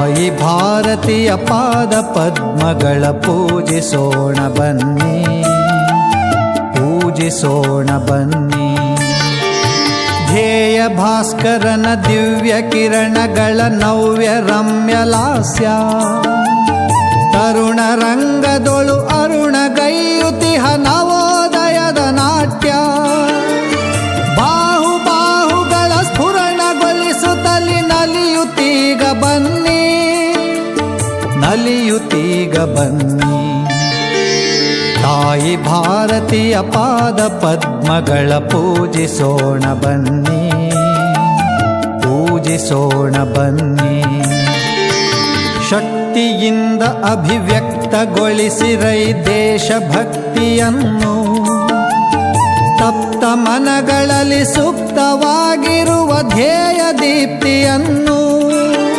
ತಾಯಿ ಭಾರತಿಯ ಪಾದ ಪದ್ಮಗಳ ಪೂಜಿಸೋಣ ಬನ್ನಿ, ಪೂಜಿಸೋಣ ಬನ್ನಿ. ಧ್ಯೇಯ ಭಾಸ್ಕರನ ದಿವ್ಯ ಕಿರಣಗಳ ನವ್ಯ ರಮ್ಯ ಲಾಸ್ಯ, ತರುಣ ರಂಗದೊಳು ಅರುಣಗೈಯುತಿಹ ನವೋದಯದ ನಾಟ್ಯ. ಬಾಹುಗಳ ಸ್ಫುರಣಗೊಳಿಸುತ್ತಲಿ ನಲಿಯುತ್ತೀಗ ಬನ್ನಿ, ನಲಿಯುತ್ತೀಗ ಬನ್ನಿ. ತಾಯಿ ಭಾರತಿಯ ಪಾದ ಪದ್ಮಗಳ ಪೂಜಿಸೋಣ ಬನ್ನಿ, ಪೂಜಿಸೋಣ ಬನ್ನಿ. ಶಕ್ತಿಯಿಂದ ಅಭಿವ್ಯಕ್ತಗೊಳಿಸಿರೈ ದೇಶಭಕ್ತಿಯನ್ನು, ತಪ್ತ ಮನಗಳಲ್ಲಿ ಸುಪ್ತವಾಗಿರುವ ಧ್ಯೇಯ ದೀಪ್ತಿಯನ್ನು.